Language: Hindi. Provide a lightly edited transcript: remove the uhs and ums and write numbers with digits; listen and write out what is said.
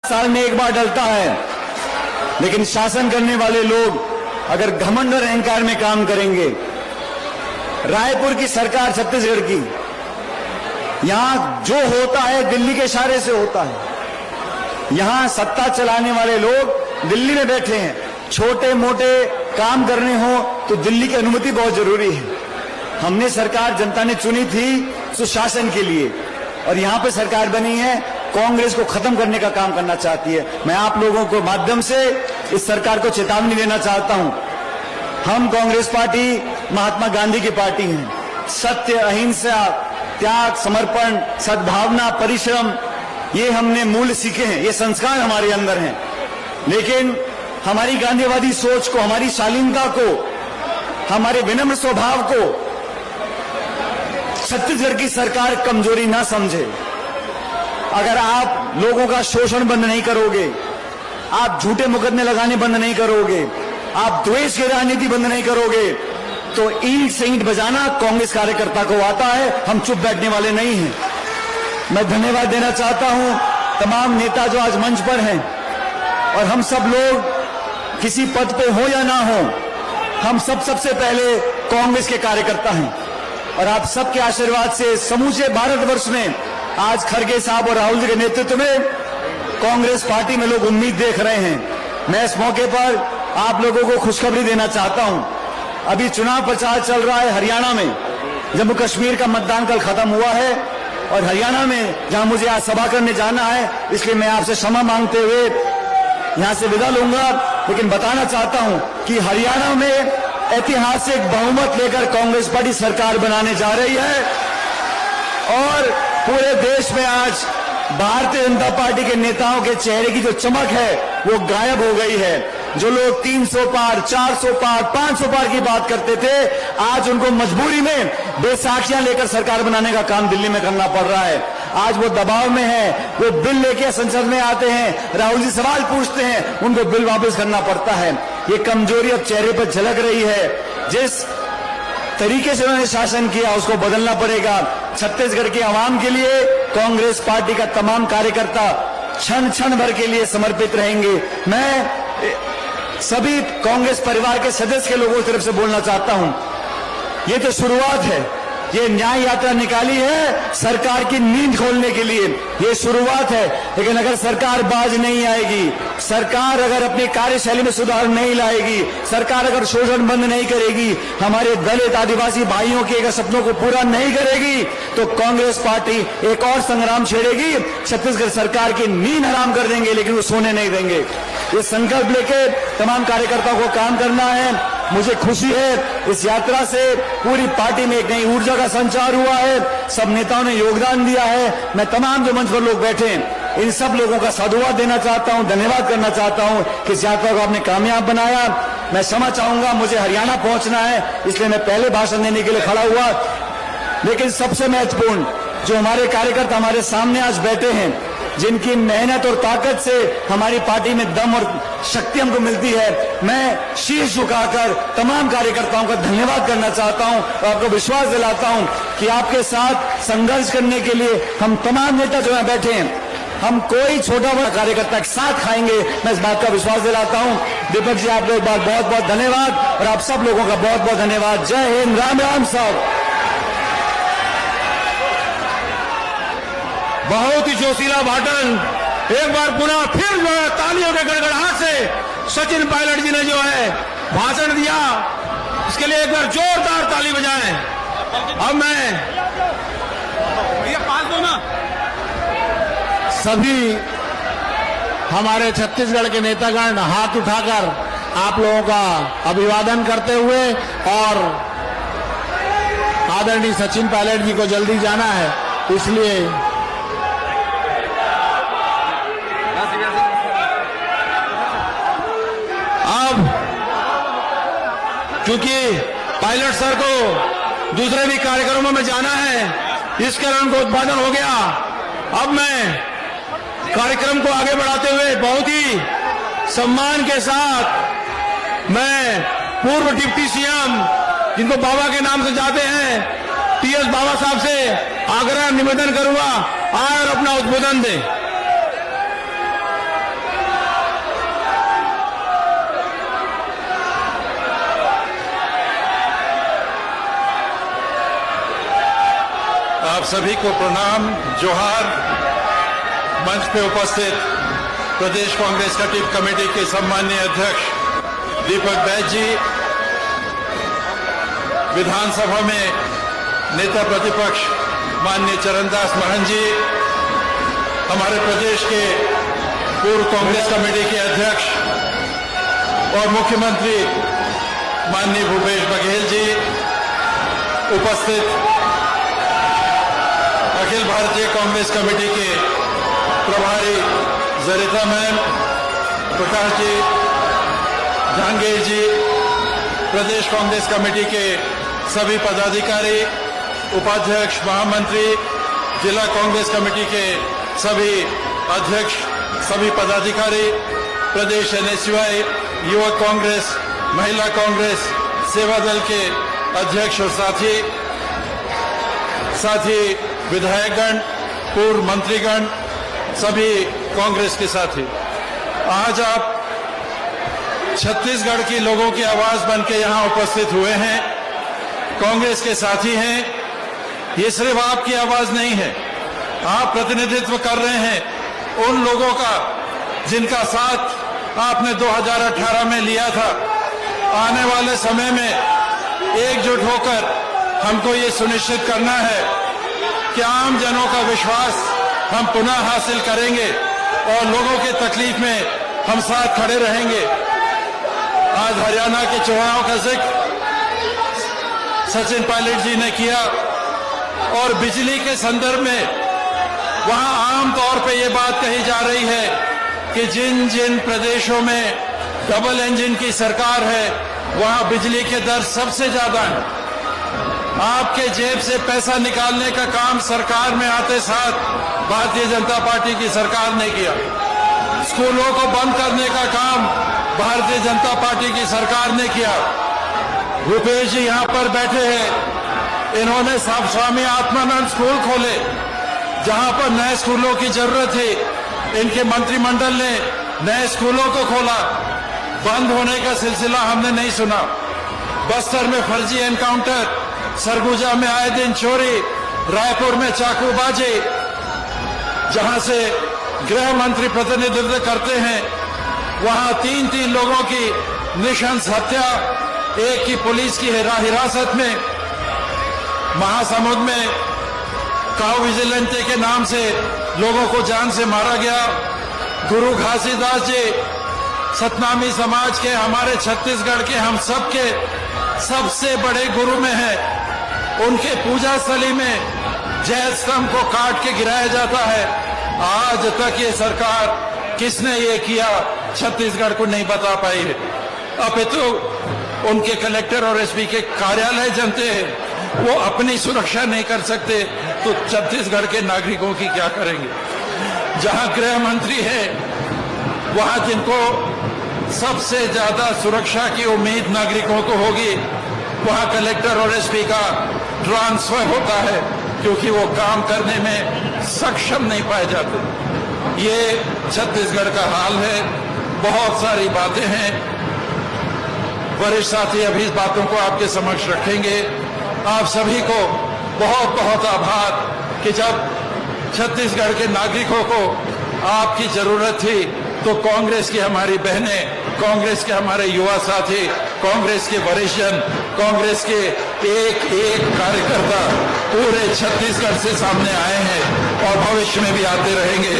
साल में एक बार डलता है, लेकिन शासन करने वाले लोग अगर घमंड और अहंकार में काम करेंगे, रायपुर की सरकार छत्तीसगढ़ की, यहां जो होता है दिल्ली के इशारे से होता है। यहां सत्ता चलाने वाले लोग दिल्ली में बैठे हैं, छोटे मोटे काम करने हो तो दिल्ली की अनुमति बहुत जरूरी है। हमने सरकार जनता ने चुनी थी सुशासन के लिए, और यहां पे सरकार बनी है कांग्रेस को खत्म करने का काम करना चाहती है। मैं आप लोगों को माध्यम से इस सरकार को चेतावनी देना चाहता हूं। हम कांग्रेस पार्टी महात्मा गांधी की पार्टी है। सत्य, अहिंसा, त्याग, समर्पण, सद्भावना, परिश्रम, ये हमने मूल्य सीखे हैं, ये संस्कार हमारे अंदर हैं। लेकिन हमारी गांधीवादी सोच को, हमारी शालीनता को, हमारे विनम्र स्वभाव को छत्तीसगढ़ की सरकार कमजोरी ना समझे। अगर आप लोगों का शोषण बंद नहीं करोगे, आप झूठे मुकदमे लगाने बंद नहीं करोगे, आप द्वेष की राजनीति बंद नहीं करोगे, तो ईंट से ईंट बजाना कांग्रेस कार्यकर्ता को आता है। हम चुप बैठने वाले नहीं हैं। मैं धन्यवाद देना चाहता हूं तमाम नेता जो आज मंच पर हैं, और हम सब लोग किसी पद पे हो या ना हो, हम सब सबसे पहले कांग्रेस के कार्यकर्ता हैं। और आप सबके आशीर्वाद से समूचे भारतवर्ष में आज खड़गे साहब और राहुल जी के नेतृत्व में कांग्रेस पार्टी में लोग उम्मीद देख रहे हैं। मैं इस मौके पर आप लोगों को खुशखबरी देना चाहता हूं। अभी चुनाव प्रचार चल रहा है हरियाणा में। जम्मू कश्मीर का मतदान कल खत्म हुआ है, और हरियाणा में जहां मुझे आज सभा करने जाना है, इसलिए मैं आपसे क्षमा मांगते हुए यहां से विदा लूंगा। लेकिन बताना चाहता हूं कि हरियाणा में ऐतिहासिक बहुमत लेकर कांग्रेस पार्टी सरकार बनाने जा रही है, और पूरे देश में आज भारतीय जनता पार्टी के नेताओं के चेहरे की जो चमक है वो गायब हो गई है। जो लोग 300 पार, 400 पार, 500 पार की बात करते थे, आज उनको मजबूरी में बेसाखियां लेकर सरकार बनाने का काम दिल्ली में करना पड़ रहा है। आज वो दबाव में है, वो बिल लेके संसद में आते हैं, राहुल जी सवाल पूछते हैं, उनको बिल वापस करना पड़ता है। ये कमजोरी अब चेहरे पर झलक रही है। जिस तरीके से उन्होंने शासन किया उसको बदलना पड़ेगा। छत्तीसगढ़ के आवाम के लिए कांग्रेस पार्टी का तमाम कार्यकर्ता क्षण क्षण भर के लिए समर्पित रहेंगे। मैं सभी कांग्रेस परिवार के सदस्य के लोगों की तरफ से बोलना चाहता हूं, ये तो शुरुआत है। ये न्याय यात्रा निकाली है सरकार की नींद खोलने के लिए, ये शुरुआत है। लेकिन अगर सरकार बाज नहीं आएगी, सरकार अगर अपनी कार्यशैली में सुधार नहीं लाएगी, सरकार अगर शोषण बंद नहीं करेगी, हमारे दलित आदिवासी भाइयों के अगर सपनों को पूरा नहीं करेगी, तो कांग्रेस पार्टी एक और संग्राम छेड़ेगी। छत्तीसगढ़ सरकार की नींद हराम कर देंगे, लेकिन वो सोने नहीं देंगे। ये संकल्प लेके तमाम कार्यकर्ताओं को काम करना है। मुझे खुशी है इस यात्रा से पूरी पार्टी में एक नई ऊर्जा का संचार हुआ है। सब नेताओं ने योगदान दिया है। मैं तमाम जो मंच पर लोग बैठे हैं, इन सब लोगों का साधुवाद देना चाहता हूं, धन्यवाद करना चाहता हूं कि इस यात्रा को आपने कामयाब बनाया। मैं क्षमा चाहूंगा, मुझे हरियाणा पहुंचना है, इसलिए मैं पहले भाषण देने के लिए खड़ा हुआ। लेकिन सबसे महत्वपूर्ण, जो हमारे कार्यकर्ता हमारे सामने आज बैठे हैं, जिनकी मेहनत और ताकत से हमारी पार्टी में दम और शक्ति हमको मिलती है, मैं शीश झुकाकर तमाम कार्यकर्ताओं का धन्यवाद करना चाहता हूं और आपको विश्वास दिलाता हूं कि आपके साथ संघर्ष करने के लिए हम तमाम नेता जो यहाँ बैठे हैं, हम कोई छोटा बड़ा कार्यकर्ता के साथ खाएंगे। मैं इस बात का विश्वास दिलाता हूं। दीपक जी, आप लोग बहुत बहुत धन्यवाद, और आप सब लोगों का बहुत बहुत धन्यवाद। जय हिंद, राम राम साहब। बहुत ही जोशीला भाषण, एक बार पुनः फिर जो है तालियों के गड़गड़ाहट से सचिन पायलट जी ने जो है भाषण दिया, इसके लिए एक बार जोरदार ताली बजाएं। अब मैं ये पास दो ना। सभी हमारे छत्तीसगढ़ के नेतागण हाथ उठाकर आप लोगों का अभिवादन करते हुए, और आदरणीय सचिन पायलट जी को जल्दी जाना है, इसलिए क्योंकि पायलट सर को दूसरे भी कार्यक्रमों में जाना है, इस कारण उनको उद्घाटन हो गया। अब मैं कार्यक्रम को आगे बढ़ाते हुए बहुत ही सम्मान के साथ मैं पूर्व डिप्टी सीएम, जिनको बाबा के नाम से जाते हैं, टीएस बाबा साहब से आग्रह निवेदन करूंगा, आए और अपना उद्बोधन दें। सभी को प्रणाम, जोहार। मंच पे उपस्थित प्रदेश कांग्रेस कटिप कमेटी के सम्माननीय अध्यक्ष दीपक बैज जी, विधानसभा में नेता प्रतिपक्ष माननीय चरणदास महंत जी, हमारे प्रदेश के पूर्व कांग्रेस कमेटी के अध्यक्ष और मुख्यमंत्री माननीय भूपेश बघेल जी, उपस्थित अखिल भारतीय कांग्रेस कमेटी के प्रभारी जरिता मैम, प्रकाश जी, जहांगीर जी, प्रदेश कांग्रेस कमेटी के सभी पदाधिकारी, उपाध्यक्ष, महामंत्री, जिला कांग्रेस कमेटी के सभी अध्यक्ष, सभी पदाधिकारी, प्रदेश NSUI, युवक कांग्रेस, महिला कांग्रेस, सेवा दल के अध्यक्ष और साथी विधायकगण, पूर्व मंत्रीगण, सभी कांग्रेस के साथी, आज आप छत्तीसगढ़ के लोगों की आवाज बनके यहां उपस्थित हुए हैं, कांग्रेस के साथी हैं। ये सिर्फ आपकी आवाज नहीं है, आप प्रतिनिधित्व कर रहे हैं उन लोगों का जिनका साथ आपने 2018 में लिया था। आने वाले समय में एकजुट होकर हमको ये सुनिश्चित करना है कि आम जनों का विश्वास हम पुनः हासिल करेंगे और लोगों के तकलीफ में हम साथ खड़े रहेंगे। आज हरियाणा के चुनाव का जिक्र सचिन पायलट जी ने किया और बिजली के संदर्भ में वहां आम तौर पे ये बात कही जा रही है कि जिन जिन प्रदेशों में डबल इंजन की सरकार है वहां बिजली के दर सबसे ज्यादा है। आपके जेब से पैसा निकालने का काम सरकार में आते साथ भारतीय जनता पार्टी की सरकार ने किया। स्कूलों को बंद करने का काम भारतीय जनता पार्टी की सरकार ने किया। भूपेश जी यहां पर बैठे हैं, इन्होंने स्वामी आत्मानंद स्कूल खोले जहां पर नए स्कूलों की जरूरत थी। इनके मंत्रिमंडल ने नए स्कूलों को खोला, बंद होने का सिलसिला हमने नहीं सुना। बस्तर में फर्जी एनकाउंटर, सरगुजा में आए दिन चोरी, रायपुर में चाकूबाजी, जहां से गृह मंत्री प्रतिनिधित्व करते हैं वहां 3 लोगों की निशंस हत्या, एक की पुलिस की हिरासत में, महासमुंद में काउ विजिलेंटे के नाम से लोगों को जान से मारा गया। गुरु घासीदास जी सतनामी समाज के, हमारे छत्तीसगढ़ के, हम सबके सबसे बड़े गुरु में है। उनके पूजा स्थली में जय स्तंभ को काट के गिराया जाता है। आज तक ये सरकार किसने ये किया छत्तीसगढ़ को नहीं बता पाई है। अपितु उनके कलेक्टर और SP के कार्यालय जनते हैं, वो अपनी सुरक्षा नहीं कर सकते तो छत्तीसगढ़ के नागरिकों की क्या करेंगे। जहां गृह मंत्री है वहां जिनको सबसे ज्यादा सुरक्षा की उम्मीद नागरिकों को होगी वहां कलेक्टर और SP का ट्रांसफर होता है क्योंकि वो काम करने में सक्षम नहीं पाए जाते। ये छत्तीसगढ़ का हाल है। बहुत सारी बातें हैं, वरिष्ठ साथी अभी इस बातों को आपके समक्ष रखेंगे। आप सभी को बहुत बहुत आभार कि जब छत्तीसगढ़ के नागरिकों को आपकी जरूरत थी तो कांग्रेस की हमारी बहनें, कांग्रेस के हमारे युवा साथी, कांग्रेस के वरिष्ठजन, कांग्रेस के एक एक कार्यकर्ता पूरे छत्तीसगढ़ से सामने आए हैं और भविष्य में भी आते रहेंगे।